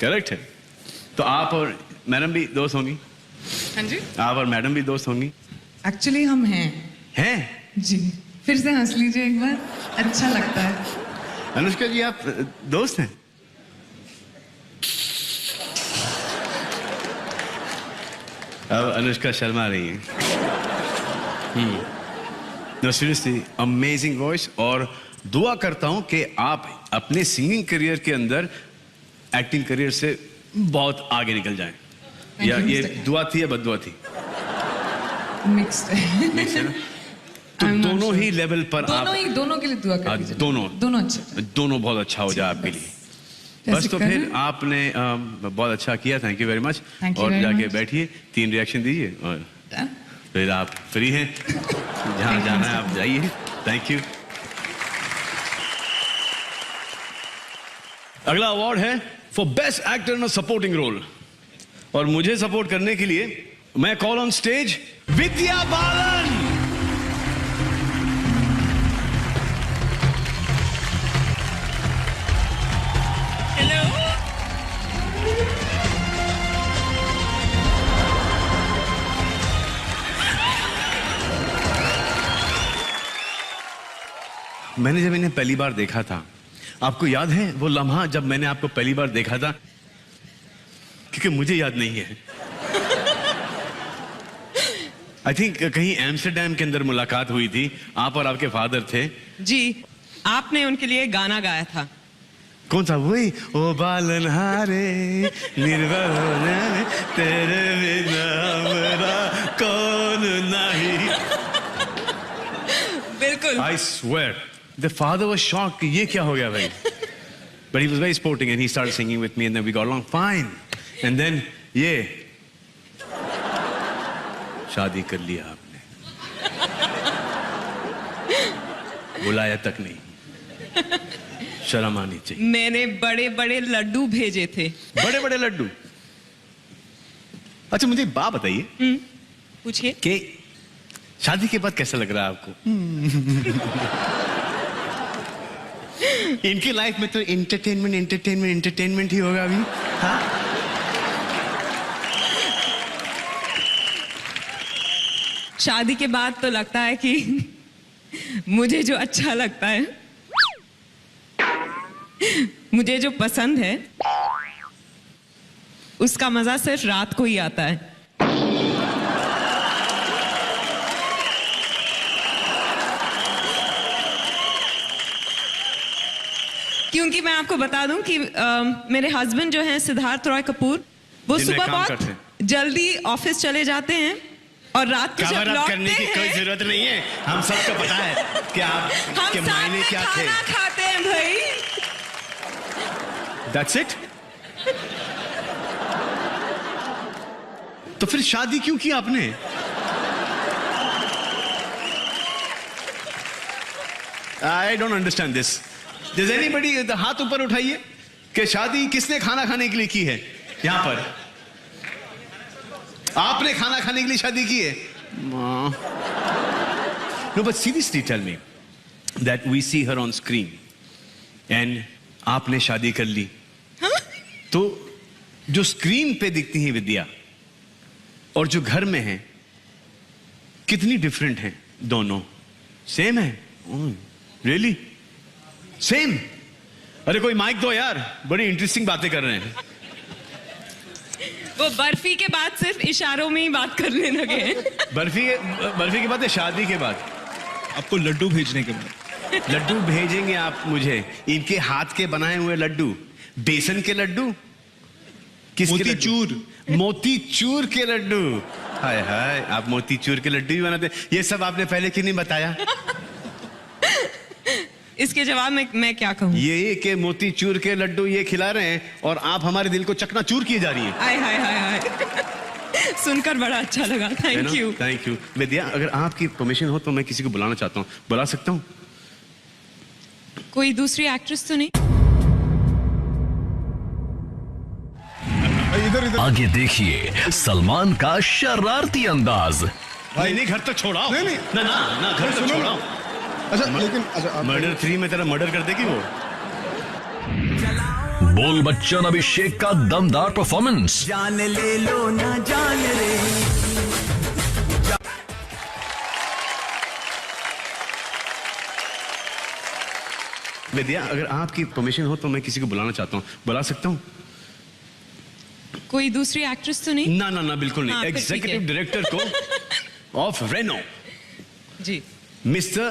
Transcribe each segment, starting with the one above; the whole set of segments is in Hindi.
करेक्ट है। तो आप और मैडम भी दोस्त होंगी? हाँ जी, आप और मैडम भी दोस्त होंगी? एक्चुअली हम हैं। हैं? जी, फिर से हंस लीजिए एक बार, अच्छा लगता है। अनुष्का जी आप दोस्त हैं? अब अनुष्का शर्मा रही है। नो सीरियसली अमेजिंग वॉइस, और दुआ करता हूं कि आप अपने सिंगिंग करियर के अंदर एक्टिंग करियर से बहुत आगे निकल जाएं। या ये दुआ थी या बददुआ थी? मिक्स्ड है। मिक्स है ना? तो दोनों ही लेवल पर आप दोनों के लिए दुआ कर दीजिए। दोनों अच्छे, दोनों बहुत अच्छा हो जाए आपके लिए। बस तो फिर आपने बहुत अच्छा किया, थैंक यू वेरी मच। और जाके बैठिए, 3 रिएक्शन दीजिए और फिर आप फ्री हैं, जहाँ जाना है आप जाइए। Thank you. अगला अवार्ड है for best actor in a supporting role, और मुझे सपोर्ट करने के लिए मैं call on stage Vidya Balan. मैंने जब इन्हें पहली बार देखा था, आपको याद है वो लम्हा जब मैंने आपको पहली बार देखा था? क्योंकि मुझे याद नहीं है। आई थिंक कहीं एम्स्टरडैम के अंदर मुलाकात हुई थी, आप और आपके फादर थे। जी, आपने उनके लिए गाना गाया था। कौन सा? वही ओ बालन हारे निर्भर तेरे बिना मेरा कौन नहीं। बिल्कुल। I swear, the father was shocked कि ये क्या हो गया भाई? But he was very sporting and he started singing with me and then we got along fine. And then ये शादी कर लिया आपने, बुलाया तक नहीं, शर्म आनी चाहिए। मैंने बड़े बड़े लड्डू भेजे थे। बड़े बड़े लड्डू? अच्छा मुझे बात बताइए, पूछिए कि शादी के बाद कैसा लग रहा है आपको? इनकी लाइफ में तो एंटरटेनमेंट ही होगा अभी। हाँ? शादी के बाद तो लगता है कि मुझे जो अच्छा लगता है, मुझे जो पसंद है, उसका मजा सिर्फ रात को ही आता है। क्योंकि मैं आपको बता दूं कि मेरे हस्बैंड जो हैं सिद्धार्थ रॉय कपूर, वो सुबह बहुत जल्दी ऑफिस चले जाते हैं और रात को जब लौटते हैं, की कोई जरूरत नहीं है, हम सबको पता है कि आप के मायने क्या थे। खाना खाते हैं भाई। That's it? तो फिर शादी क्यों की आपने? I don't understand this. Does anybody हाथ ऊपर उठाइए कि शादी किसने खाना खाने के लिए की है? यहां पर आपने खाना खाने के लिए शादी की है? No, but seriously tell me that we see her on screen and आपने शादी कर ली, तो जो स्क्रीन पे दिखती हैं विद्या और जो घर में है, कितनी डिफरेंट हैं दोनों? सेम है? Really same? अरे कोई माइक दो यार, बड़ी इंटरेस्टिंग बातें कर रहे हैं। वो बर्फी के बाद सिर्फ इशारों में ही बात करने लगे हैं। बर्फी के बाद, शादी के बाद? आपको लड्डू भेजने के बाद। लड्डू भेजेंगे आप मुझे? इनके हाथ के बनाए हुए लड्डू, बेसन के लड्डू, मोतीचूर, मोतीचूर के लड्डू। हाय हाय, आप मोतीचूर के लड्डू भी बनाते हैं? ये सब आपने पहले क्यों नहीं बताया? इसके जवाब में मैं क्या कहूँ? ये कि मोतीचूर के लड्डू ये खिला रहे हैं और आप हमारे दिल को चकनाचूर किए जा रही हैं। हाय हाय हाय हाय। सुनकर बड़ा अच्छा लगा, थैंक यू। थैंक यू विद्या। अगर आपकी परमिशन हो तो मैं किसी को बुलाना चाहता हूँ, बुला सकता हूँ? कोई दूसरी एक्ट्रेस तो नहीं? इधर आगे देखिए सलमान का शरारती अंदाज। नहीं घर तक छोड़ाओ। नहीं ना ना ना, घर तक छोड़ाओ। अच्छा लेकिन अच्छा, मर्डर 3 में तेरा मर्डर कर देगी वो। बोल बच्चन अभिषेक का दमदार परफॉर्मेंस। जान ले लो ना जान रे। विद्या, अगर आपकी परमिशन हो तो मैं किसी को बुलाना चाहता हूँ, बुला सकता हूँ? कोई दूसरी एक्ट्रेस तो नहीं? ना ना ना, बिल्कुल नहीं। हाँ, फिर ठीक है। एग्जीक्यूटिव डायरेक्टर को ऑफ रेनो, जी, मिस्टर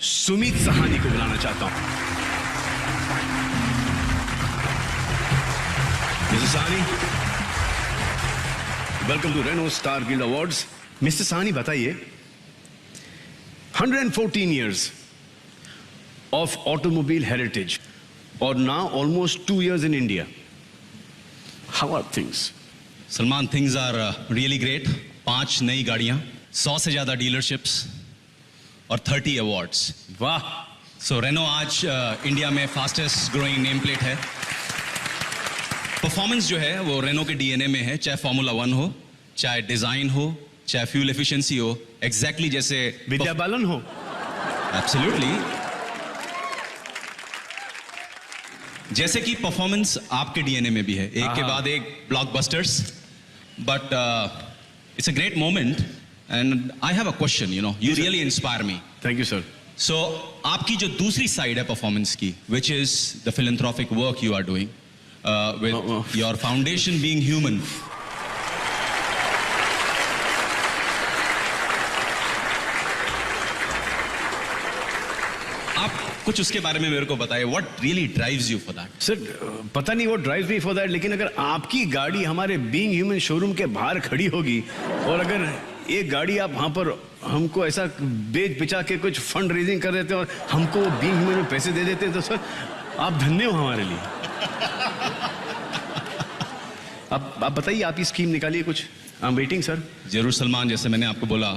सुमित सहानी को बुलाना चाहता हूँ। Mister Sahni, welcome to Renault Star Guild Awards. Mister Sahni, बताइए, 114 years of automobile heritage, or now almost 2 years in India. How are things? Salman, things are really great. 5 नई गाड़ियां, 100 से ज्यादा डीलरशिप्स और 30 अवार्ड्स। वाह! सो रेनो आज इंडिया में फास्टेस्ट ग्रोइंग नेम प्लेट है। परफॉर्मेंस जो है वो रेनो के डीएनए में है, चाहे फॉर्मूला 1 हो, चाहे डिजाइन हो, चाहे फ्यूल एफिशिएंसी हो, एग्जैक्टली जैसे विद्या बालन हो। एब्सोल्युटली, जैसे कि परफॉर्मेंस आपके डीएनए में भी है, एक के बाद एक blockbusters. But it's a great moment and I have a question, you really inspire me. Thank you sir. So आपकी जो दूसरी साइड है परफॉर्मेंस की, which is the philanthropic work you are doing with your foundation Being Human. आप कुछ उसके बारे में मेरे को बताइए, what really drives you for that? Sir, पता नहीं वो ड्राइव मी फॉर दैट, लेकिन अगर आपकी गाड़ी हमारे बीइंग ह्यूमन शोरूम के बाहर खड़ी होगी और अगर एक गाड़ी आप वहां पर हमको ऐसा बेच बिचा के कुछ फंड रेजिंग कर देते और हमको बीइंग ह्यूमन में पैसे दे देते, तो सर आप धन्य हो हमारे लिए। आप बताइए, आप ही स्कीम निकालिए कुछ। I am waiting sir. जरूर सलमान, जैसे मैंने आपको बोला,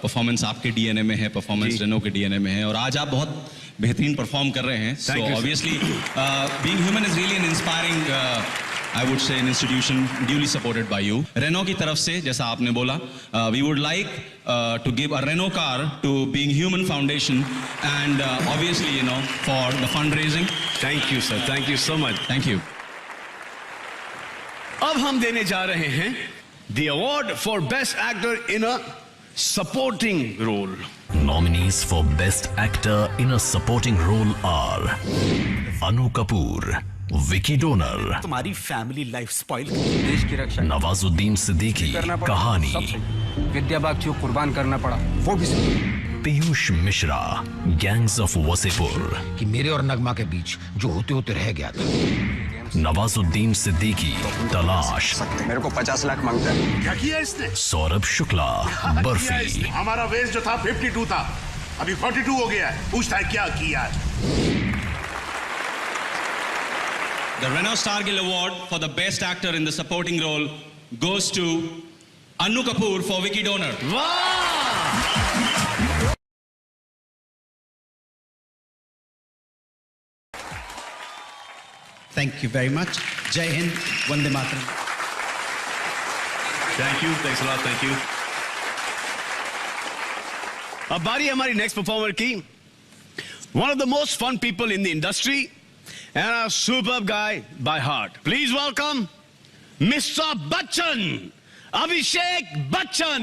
परफॉर्मेंस आपके डीएनए में है, परफॉर्मेंस रेनो के डीएनए में है, और आज आप बहुत बेहतरीन परफॉर्म कर रहे हैं। So obviously Being Human is really an inspiring, I would say, an institution duly supported by you. Renault की तरफ से, जैसा आपने बोला, we would like to give a Renault car to Being Human Foundation and obviously for the fund raising. Thank you sir, thank you so much. Thank you. अब हम देने जा रहे हैं the award for best actor in a supporting role. Nominees for Best Actor in a Supporting Role are Anu Kapoor, Vicky Donor, तुम्हारी फैमिली लाइफ स्पॉइल, देश की रक्षा नवाजुद्दीन सिद्दीकी, कहानी, विद्या बाग जो कुर्बान करना पड़ा वो भी पीयूष मिश्रा, गैंग्स ऑफ वसेपुर, कि मेरे और नगमा के बीच जो होते होते रह गया था। नवाजुद्दीन सिद्दीकी, तलाश, मेरे को 50 लाख मांगता है। क्या किया इसने? सौरभ शुक्ला, बर्फी, हमारा वेस्ट जो था 52 था, अभी 42 हो गया है। पूछता है क्या किया। The Renault Star Guild Award for the Best Actor in the Supporting Role goes to Anu Kapoor for Vicky Donor. Thank you very much. जय हिंद, वंदे मातरम। Thank you, thanks a lot, thank you. अब बारी हमारी नेक्स्ट परफॉर्मर की। One of the most fun people in the industry and a superb guy by heart. Please welcome mister Bachchan, Abhishek Bachchan.